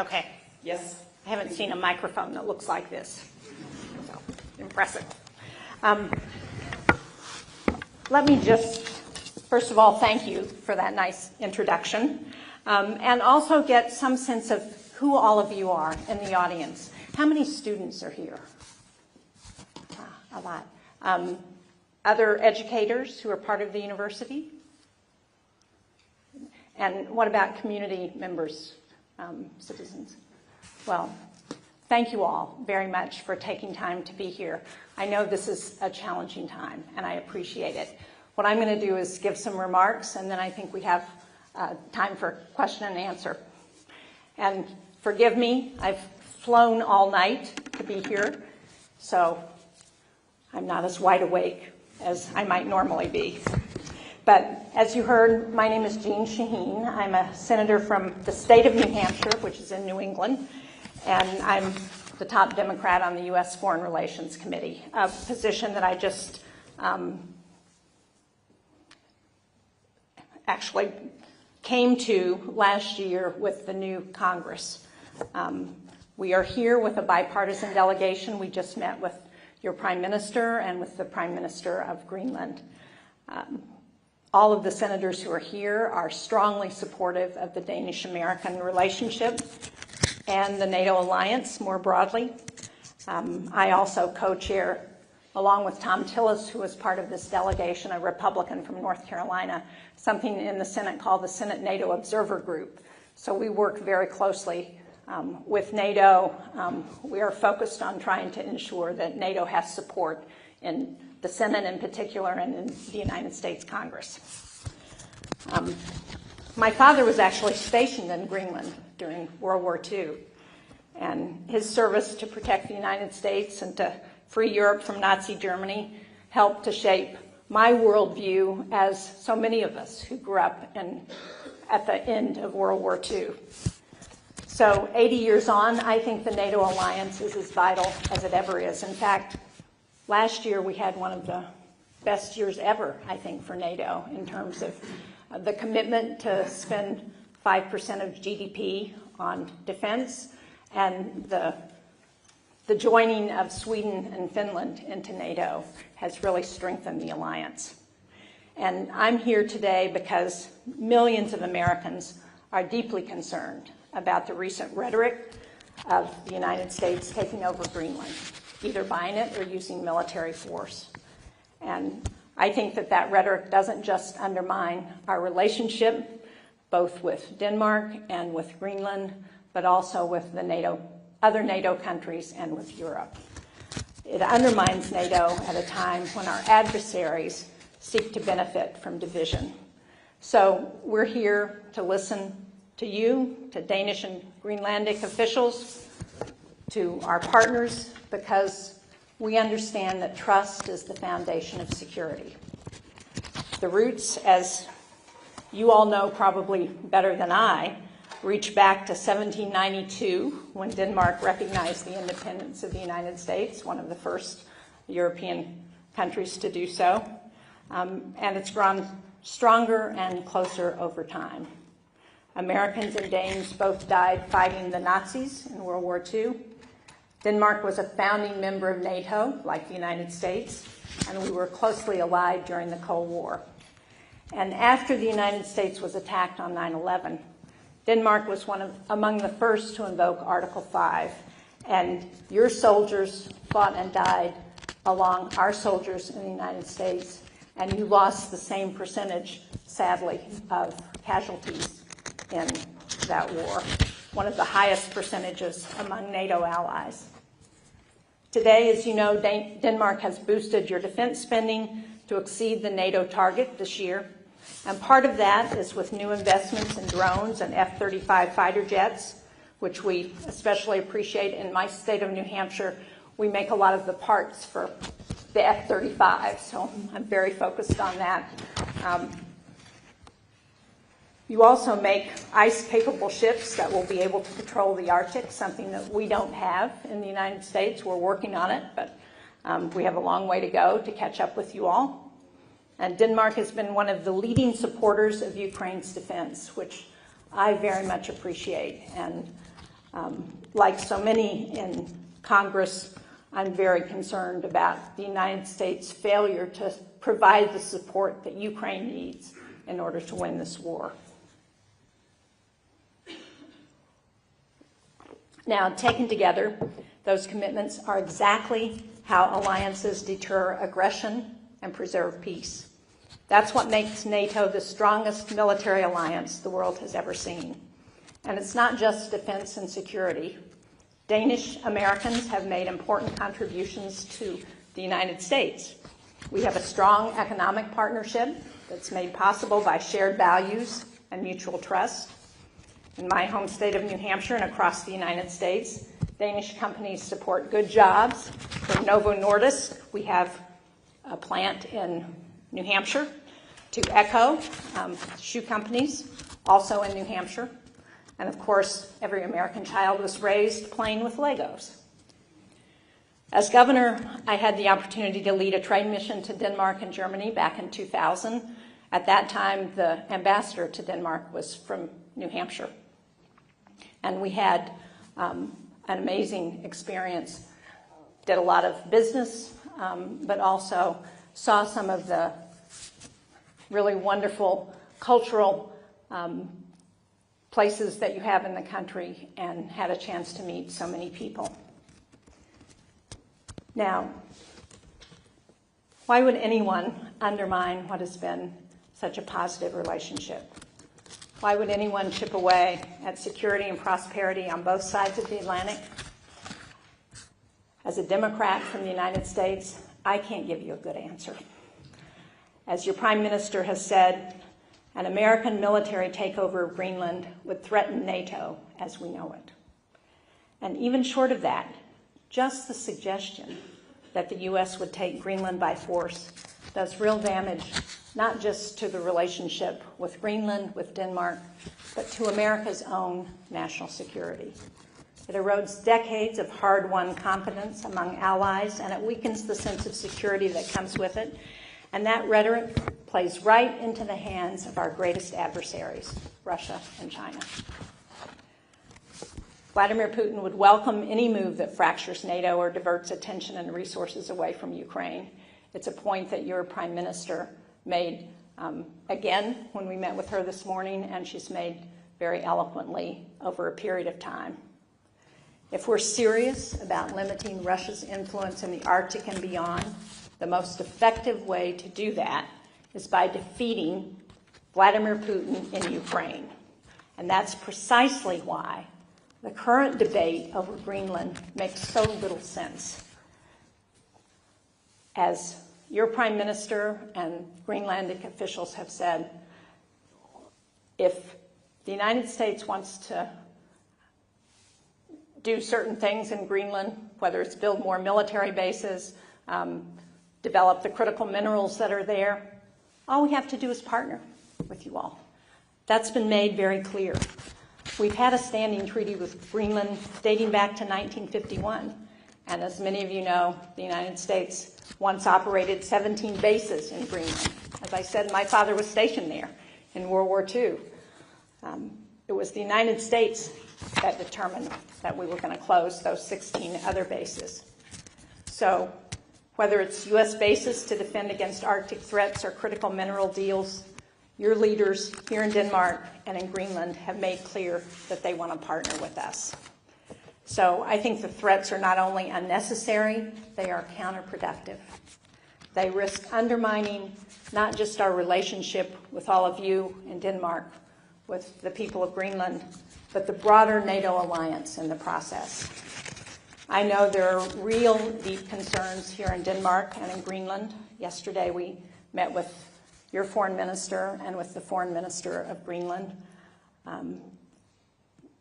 Okay. Yes. I haven't seen a microphone that looks like this. So, impressive. Let me just, first of all, thank you for that nice introduction, and also get some sense of who all of you are in the audience. How many students are here? A lot. Other educators who are part of the university? And what about community members, citizens? Well, thank you all very much for taking time to be here. I know this is a challenging time, and I appreciate it. What I'm going to do is give some remarks, and then I think we have time for question and answer. And forgive me, I've flown all night to be here, so I'm not as wide awake as I might normally be. But as you heard, my name is Jeanne Shaheen. I'm a senator from the state of New Hampshire, which is in New England, and I'm the top Democrat on the U.S. Foreign Relations Committee, a position that I just actually came to last year with the new Congress. We are here with a bipartisan delegation. We just met with your Prime Minister and with the Prime Minister of Greenland. All of the senators who are here are strongly supportive of the Danish-American relationship and the NATO alliance more broadly. I also co-chair, along with Tom Tillis, who was part of this delegation, a Republican from North Carolina, something in the Senate called the Senate NATO Observer Group. So we work very closely with NATO. We are focused on trying to ensure that NATO has support in the Senate in particular and in the United States Congress. My father was actually stationed in Greenland during World War II, and his service to protect the United States and to free Europe from Nazi Germany helped to shape my worldview, as so many of us who grew up at the end of World War II. So 80 years on, I think the NATO alliance is as vital as it ever is. In fact, last year we had one of the best years ever, I think, for NATO in terms of the commitment to spend 5% of GDP on defense and the joining of Sweden and Finland into NATO has really strengthened the alliance. And I'm here today because millions of Americans are deeply concerned about the recent rhetoric of the United States taking over Greenland, either buying it or using military force. And I think that that rhetoric doesn't just undermine our relationship, both with Denmark and with Greenland, but also with the other NATO countries and with Europe. It undermines NATO at a time when our adversaries seek to benefit from division. So we're here to listen to you, to Danish and Greenlandic officials, to our partners, because we understand that trust is the foundation of security. The roots, as you all know probably better than I, reach back to 1792, when Denmark recognized the independence of the United States, one of the first European countries to do so. And it's grown stronger and closer over time. Americans and Danes both died fighting the Nazis in World War II. Denmark was a founding member of NATO, like the United States, and we were closely allied during the Cold War. And after the United States was attacked on 9/11, Denmark was among the first to invoke Article 5, and your soldiers fought and died along our soldiers in the United States, and you lost the same percentage, sadly, of casualties in that war, one of the highest percentages among NATO allies. Today, as you know, Denmark has boosted your defense spending to exceed the NATO target this year. And part of that is with new investments in drones and F-35 fighter jets, which we especially appreciate. In my state of New Hampshire, we make a lot of the parts for the F-35, so I'm very focused on that. You also make ice-capable ships that will be able to patrol the Arctic, something that we don't have in the United States. We're working on it, but we have a long way to go to catch up with you all. And Denmark has been one of the leading supporters of Ukraine's defense, which I very much appreciate. And Like so many in Congress, I'm very concerned about the United States' failure to provide the support that Ukraine needs in order to win this war. Now, taken together, those commitments are exactly how alliances deter aggression and preserve peace. That's what makes NATO the strongest military alliance the world has ever seen. And it's not just defense and security. Danish-Americans have made important contributions to the United States. We have a strong economic partnership that's made possible by shared values and mutual trust. In my home state of New Hampshire and across the United States, Danish companies support good jobs. From Novo Nordisk, we have a plant in New Hampshire, to Echo, shoe companies, also in New Hampshire. And of course, every American child was raised playing with Legos. As governor, I had the opportunity to lead a trade mission to Denmark and Germany back in 2000. At that time, the ambassador to Denmark was from New Hampshire. And we had an amazing experience. Did a lot of business, but also saw some of the really wonderful cultural places that you have in the country, and had a chance to meet so many people. Now, why would anyone undermine what has been such a positive relationship? Why would anyone chip away at security and prosperity on both sides of the Atlantic? As a Democrat from the United States, I can't give you a good answer. As your Prime Minister has said, an American military takeover of Greenland would threaten NATO as we know it. And even short of that, just the suggestion that the U.S. would take Greenland by force does real damage, not just to the relationship with Greenland, with Denmark, but to America's own national security. It erodes decades of hard-won confidence among allies, and it weakens the sense of security that comes with it. And that rhetoric plays right into the hands of our greatest adversaries, Russia and China. Vladimir Putin would welcome any move that fractures NATO or diverts attention and resources away from Ukraine. It's a point that your Prime Minister made again when we met with her this morning, and she's made very eloquently over a period of time. If we're serious about limiting Russia's influence in the Arctic and beyond, the most effective way to do that is by defeating Vladimir Putin in Ukraine. And that's precisely why the current debate over Greenland makes so little sense. As your Prime Minister and Greenlandic officials have said, if the United States wants to do certain things in Greenland, whether it's build more military bases, develop the critical minerals that are there, all we have to do is partner with you all. That's been made very clear. We've had a standing treaty with Greenland dating back to 1951. And as many of you know, the United States once operated 17 bases in Greenland. As I said, my father was stationed there in World War II. It was the United States that determined that we were going to close those 16 other bases. So whether it's U.S. bases to defend against Arctic threats or critical mineral deals, your leaders here in Denmark and in Greenland have made clear that they want to partner with us. So I think the threats are not only unnecessary, they are counterproductive. They risk undermining not just our relationship with all of you in Denmark, with the people of Greenland, but the broader NATO alliance in the process. I know there are real deep concerns here in Denmark and in Greenland. Yesterday we met with your foreign minister and with the foreign minister of Greenland.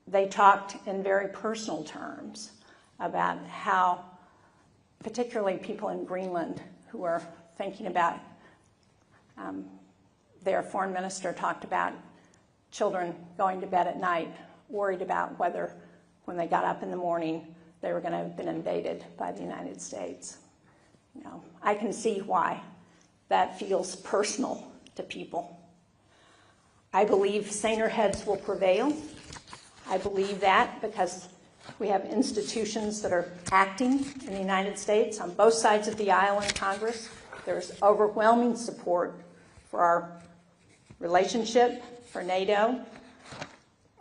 They talked in very personal terms about how, particularly people in Greenland who are thinking about, their foreign minister talked about children going to bed at night, worried about whether, when they got up in the morning, they were going to have been invaded by the United States. You know, I can see why that feels personal to people. I believe saner heads will prevail. I believe that because We have institutions that are acting in the United States on both sides of the aisle in Congress. There's overwhelming support for our relationship, for NATO,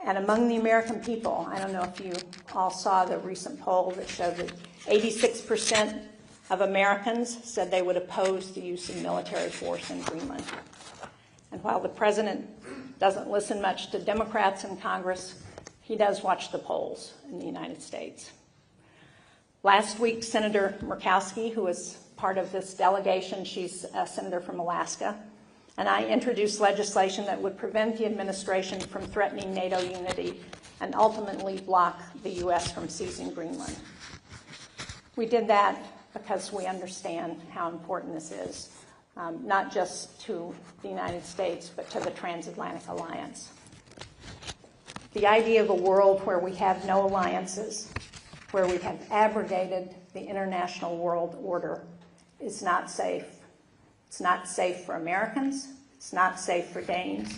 and among the American people. I don't know if you all saw the recent poll that showed that 86% of Americans said they would oppose the use of military force in Greenland. And while the president doesn't listen much to Democrats in Congress, he does watch the polls in the United States. Last week, Senator Murkowski, who was part of this delegation, she's a senator from Alaska, and I introduced legislation that would prevent the administration from threatening NATO unity and ultimately block the U.S. from seizing Greenland. We did that because we understand how important this is, not just to the United States, but to the Transatlantic Alliance. The idea of a world where we have no alliances, where we have abrogated the international world order, is not safe. It's not safe for Americans. It's not safe for Danes.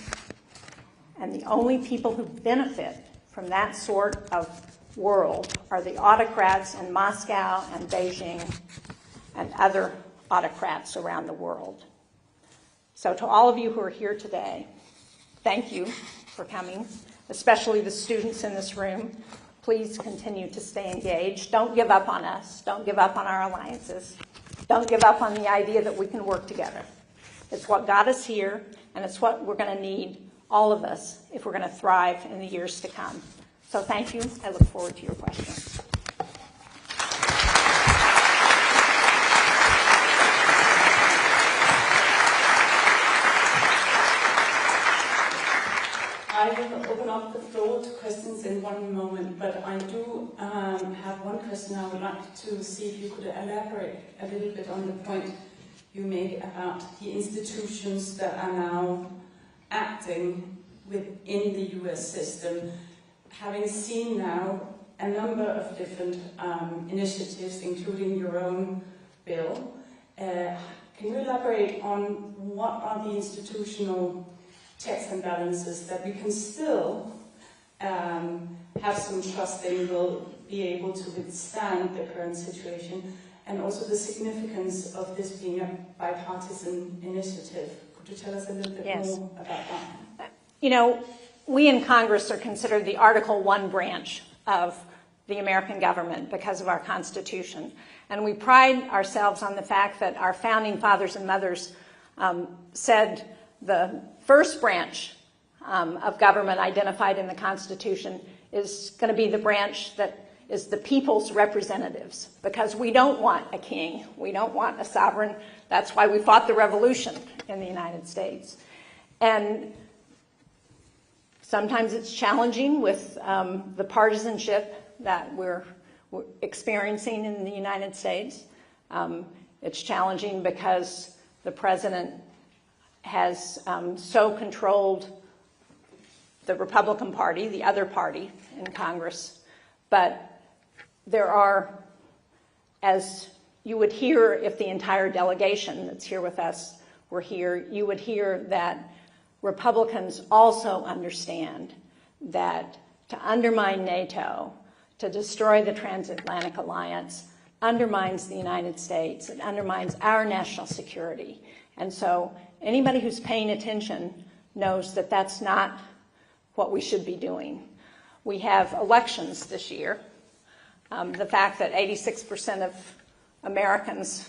And the only people who benefit from that sort of world are the autocrats in Moscow and Beijing and other autocrats around the world. So to all of you who are here today, thank you for coming, especially the students in this room. Please continue to stay engaged. Don't give up on us. Don't give up on our alliances. Don't give up on the idea that we can work together. It's what got us here, and it's what we're going to need, all of us, if we're going to thrive in the years to come. So thank you. I look forward to your questions. I will open up the floor to questions in one moment, but I do have one question I would like to see if you could elaborate a little bit on the point you made about the institutions that are now acting within the US system. Having seen now a number of different initiatives, including your own bill, can you elaborate on what are the institutional checks and balances that we can still have some trust they will be able to withstand the current situation, and also the significance of this being a bipartisan initiative? Could you tell us a little bit more about that? You know, we in Congress are considered the Article I branch of the American government because of our Constitution. And we pride ourselves on the fact that our founding fathers and mothers said the first branch of government identified in the Constitution is going to be the branch that is the people's representatives, because we don't want a king. We don't want a sovereign. That's why we fought the revolution in the United States. And sometimes it's challenging with the partisanship that we're experiencing in the United States. It's challenging because the president has so controlled the Republican Party, the other party in Congress. But there are, as you would hear if the entire delegation that's here with us were here, you would hear that Republicans also understand that to undermine NATO, to destroy the Transatlantic Alliance, undermines the United States. It undermines our national security. And so anybody who's paying attention knows that that's not what we should be doing. We have elections this year. The fact that 86% of Americans